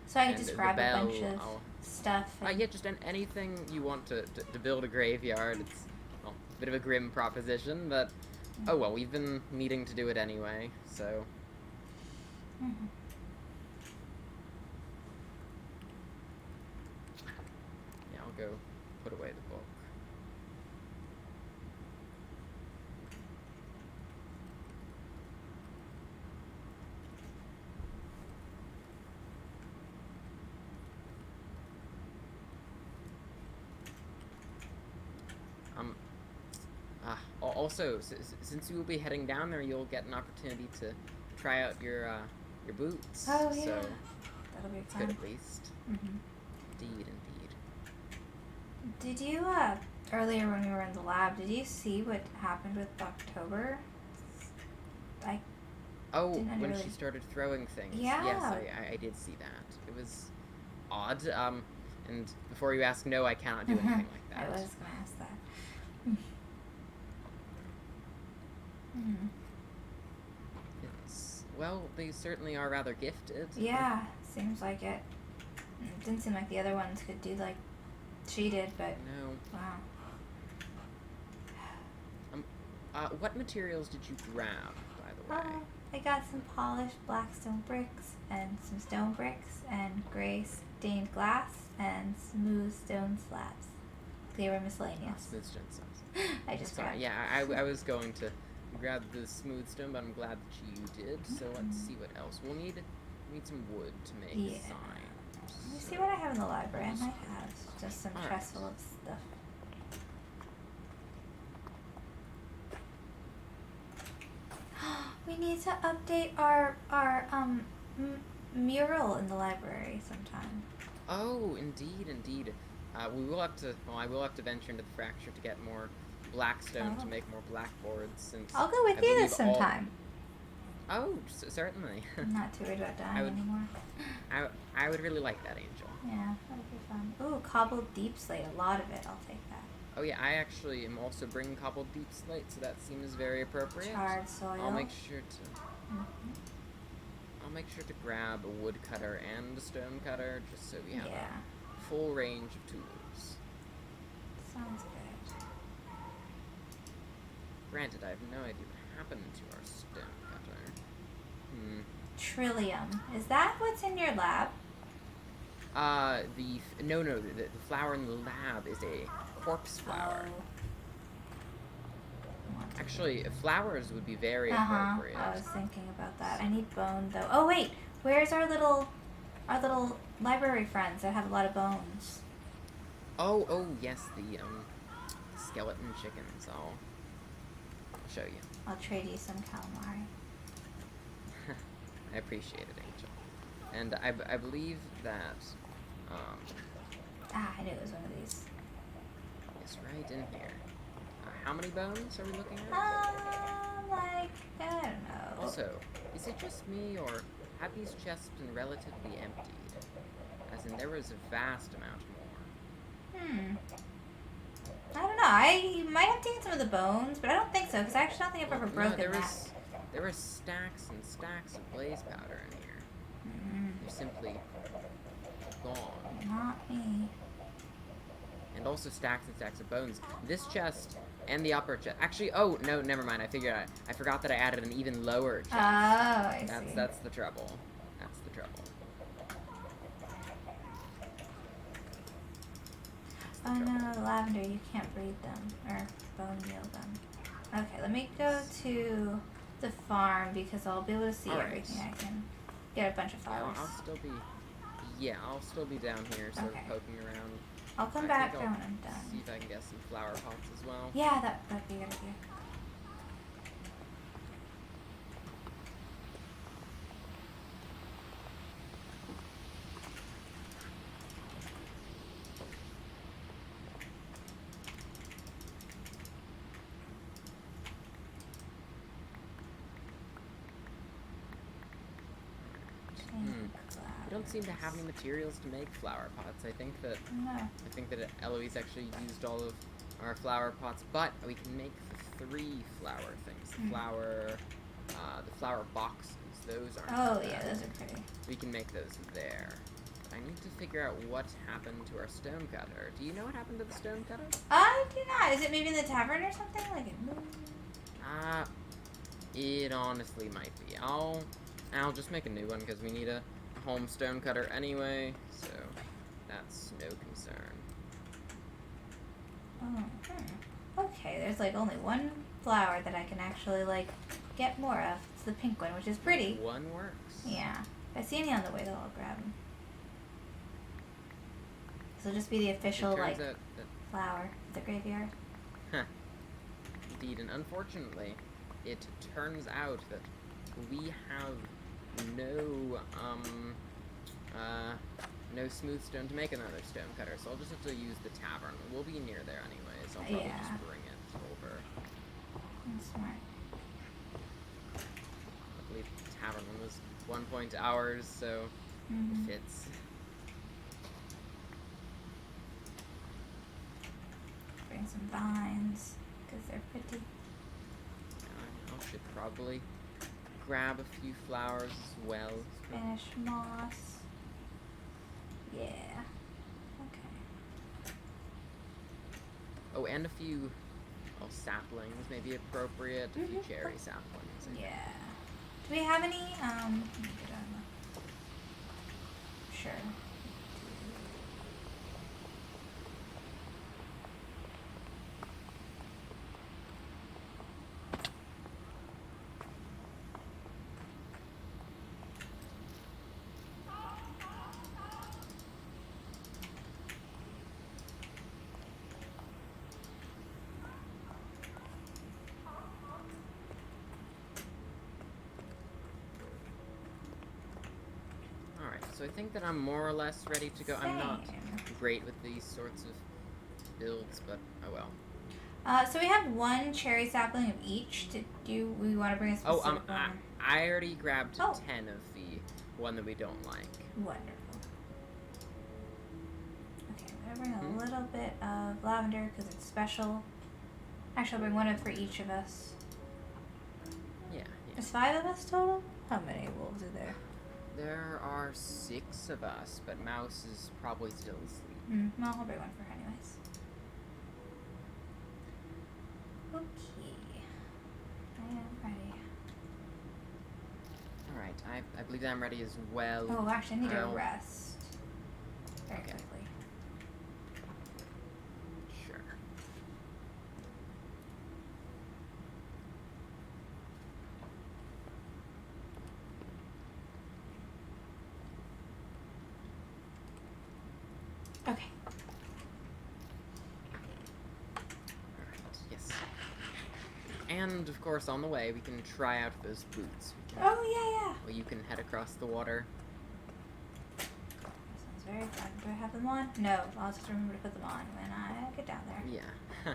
So I could And just the grab a bell, bunch of stuff. And... yeah, just anything you want to build a graveyard. It's a bit of a grim proposition, but oh well, we've been needing to do it anyway, so. Mm-hmm. Yeah, I'll go put away the book. Also, since you will be heading down there, you'll get an opportunity to try out your boots. Oh yeah, So that'll be good fun. at least. Mm-hmm. Indeed. Did you earlier when we were in the lab? Did you see what happened with October? Oh, Didn't when really- she started throwing things. Yeah. Yes, I did see that. It was odd. And before you ask, no, I cannot do anything like that. I was gonna ask that. Mm-hmm. Well, they certainly are rather gifted. Yeah, seems like it. It didn't seem like the other ones could do like she did, but No. wow. What materials did you grab, by the way? I got some polished blackstone bricks and some stone bricks and gray stained glass and smooth stone slabs. They were miscellaneous. Smooth stone stuff. I just Sorry, grabbed. yeah, I was going to grab the smooth stone, but I'm glad that you did. So let's see what else. We'll need some wood to make Yeah. signs. Let me see what I have in the library. I might have just some Alright. chests full of stuff. We need to update our mural in the library sometime. Oh, indeed. We will have to. Well, I will have to venture into the fracture to get more blackstone to make more blackboards. Since I'll go with I you believe this sometime. Oh, certainly. I'm not too worried about dying would- anymore. I would really like that, Angel. Yeah, that'd be fun. Ooh, cobbled deep slate. A lot of it. I'll take that. Oh yeah, I actually am also bringing cobbled deep slate, so that seems very appropriate. Charred soil. I'll make sure to. Mhm. I'll make sure to grab a wood cutter and a stone cutter, just so we have Yeah, a full range of tools. sounds good. Granted, I have no idea what happened to our stone cutter. Trillium. Is that what's in your lab? The flower in the lab is a corpse flower. Oh. Actually, flowers would be very Uh-huh. appropriate. I was thinking about that. I need bone though. Oh wait, where's our little library friends that have a lot of bones? Oh yes, the skeleton chickens. I'll show you. I'll trade you some calamari. I appreciate it, Angel. And I believe that I knew it was one of these. it's right in here. How many bones are we looking at? Like I don't know. Also, is it just me, or have these chests been relatively emptied? As in, there was a vast amount more. I don't know. I might have taken some of the bones, but I don't think so because I actually don't think I've ever broken there that. was There are stacks and stacks of blaze powder in here. They're simply gone. Not me. And also stacks and stacks of bones. This chest and the upper chest. Actually, oh no, never mind. I figured I forgot that I added an even lower chest. Oh, I see. That's the trouble. That's the trouble. Oh no, lavender, you can't breed them or bone meal them. Okay, let me go to the farm because I'll be able to see All right. everything. I can get a bunch of flowers. I'll still be down here, sort Okay. of poking around. I'll come I back think when I'll I'm See done. if I can get some flower pots as well. Yeah, that'd be a good idea. We don't seem to have any materials to make flower pots. I think that Eloise actually used all of our flower pots, but we can make the 3 flower things. The flower boxes. Those aren't. Oh bad. yeah, those are pretty. We can make those there. But I need to figure out what happened to our stone cutter. Do you know what happened to the stone cutter? I do not. Is it maybe in the tavern or something? Like it moved? It honestly might be. I'll just make a new one because we need a home stone cutter anyway, so that's no concern. Oh, okay, there's like only one flower that I can actually like get more of. It's the pink one, which is pretty. One works. Yeah. If I see any on the way, though, I'll grab them. This will just be the official It like turns out that, flower of the graveyard. indeed, and unfortunately, it turns out that we have no smooth stone to make another stone cutter, so I'll just have to use the tavern. We'll be near there anyways. I'll probably Yeah. just bring it over. That's smart. I believe the tavern one was 1 point ours, so it fits. Bring some vines because they're pretty. I should probably grab a few flowers as well. Spanish moss. Yeah. Okay. Oh, and a few saplings may be appropriate. A few cherry saplings. I think. Yeah. Do we have any? Let me get on the... Sure. So I think that I'm more or less ready to go. I'm not Same. great with these sorts of builds, but oh well. So we have one cherry sapling of each. Do we want to bring a specific one? I already grabbed Oh. 10 of the one that we don't like. Wonderful. Okay, I'm gonna bring a little bit of lavender because it's special. Actually, I'll bring one for each of us. Yeah. There's 5 of us total? How many wolves are there? There are 6 of us, but Mouse is probably still asleep. Well, I'll bring one for her anyways. Okay. I am ready. Alright, I believe I'm ready as well. Oh, actually, I need to I'll- rest. Very Okay. quickly. Sure. Okay. Alright, yes. And, of course, on the way, we can try out those boots. Oh, yeah. Well, you can head across the water. Sounds very fun. Do I have them on? No, I'll just remember to put them on when I get down there. Yeah.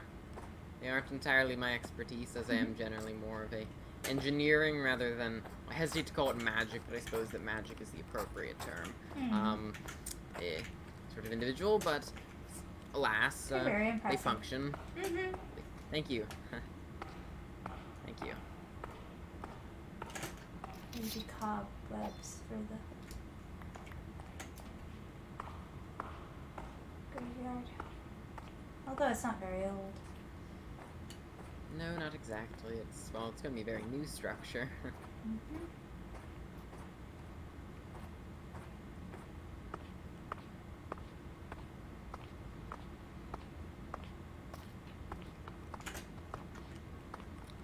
They aren't entirely my expertise, as I am generally more of a engineering rather than... I hesitate to call it magic, but I suppose that magic is the appropriate term. Sort of individual, but alas, You're very they impressive. function. Thank you. Thank you. Maybe cobwebs for the graveyard. Although it's not very old. No, not exactly. It's gonna be a very new structure. Mm-hmm.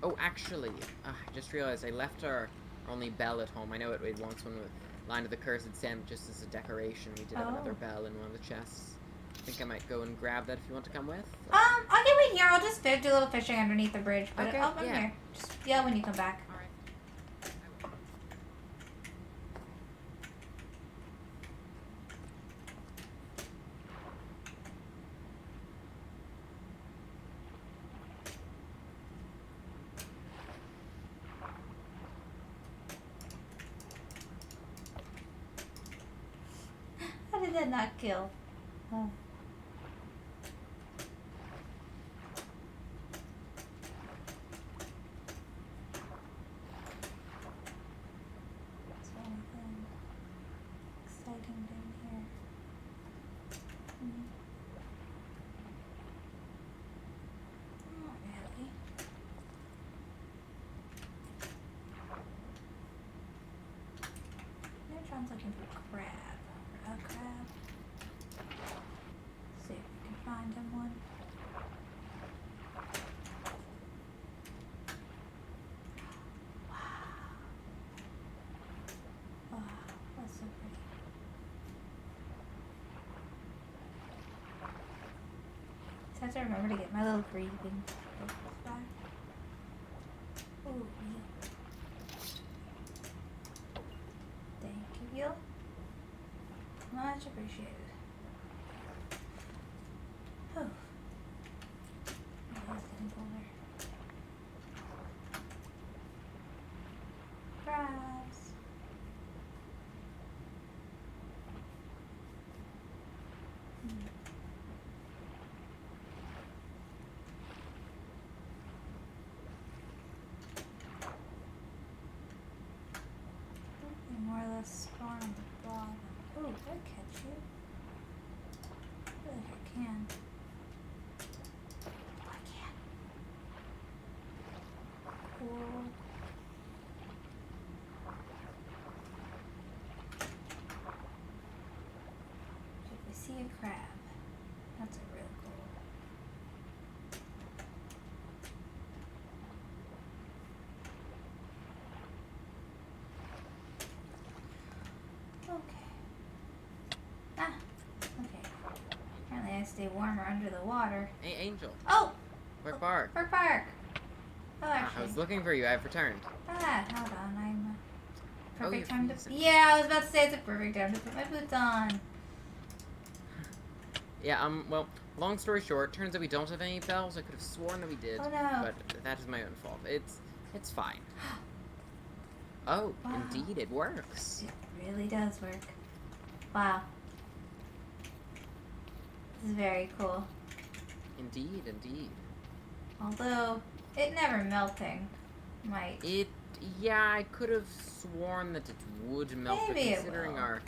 Oh, actually, I just realized I left our only bell at home. I know it wants one with Line of the Cursed Scent just as a decoration. We did have another Oh. bell in one of the chests. I think I might go and grab that if you want to come with. I'll get right here. I'll just do a little fishing underneath the bridge. But Okay, I'm yeah. here. Just yell when you come back. All right. How did that not kill? Oh. Is there anything exciting down here? Not really. Neutron's looking for a crab. See if we can find him one. Wow, that's so pretty. So I have to remember to get my little breathing vocals back. Ooh, yeah. Thank you. Much appreciated. Oh. My hand's getting colder. Crabs. They more or less spawn on the bottom. Oh, did I catch you? I feel like I can. Oh, I can. Cool. If we see a crab, that's a real cool. Okay. Ah, okay. Apparently I stay warmer under the water. Hey, Angel. Oh! Quick bark. Park Park! Oh, I actually. was looking for you. I've returned. Ah, hold on. I'm Oh, perfect you're time to. freezing. Yeah, I was about to say it's a perfect time to put my boots on. Yeah, well, long story short, turns out we don't have any bells. I could have sworn that we did. Oh, no. But that is my own fault. It's fine. Oh, Wow. indeed, it works. It really does work. Wow. This is very cool. Indeed, indeed. Although, it never melting might. Yeah, I could have sworn that it would melt, but Maybe it considering will. our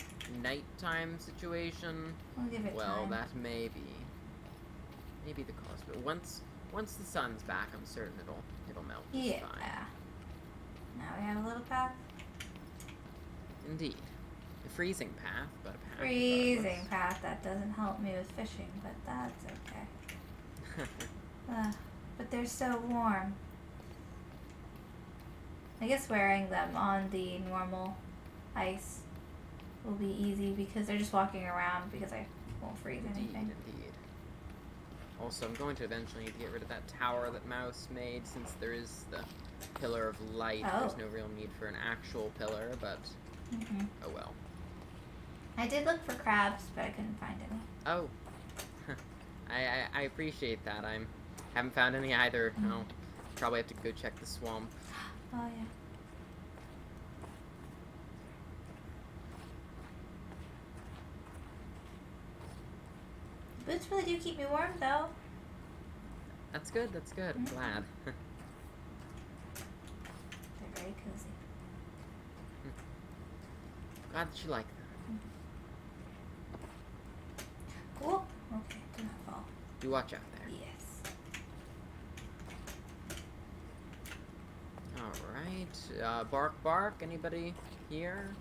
nighttime situation, We'll give it well, time. that may be the cause. But once the sun's back, I'm certain it'll melt just Yeah. fine. Now we have a little path. Indeed, a freezing path, but a path. Freezing regardless. path. That doesn't help me with fishing, but that's okay. But they're so warm. I guess wearing them on the normal ice will be easy because they're just walking around because I won't freeze Indeed, anything. indeed. Also, I'm going to eventually need to get rid of that tower that Mouse made, since there is the pillar of light. Oh. There's no real need for an actual pillar, but Hmm. oh well. I did look for crabs, but I couldn't find any. Oh, I appreciate that. Haven't found any either. I'll probably have to go check the swamp. Oh yeah. Boots really do keep me warm, though. That's good. That's good. I'm Mhm. glad. They're very cozy. glad that you like them. Cool. Okay, do not fall. Do watch out there. Yes. Alright. Bark bark, anybody here?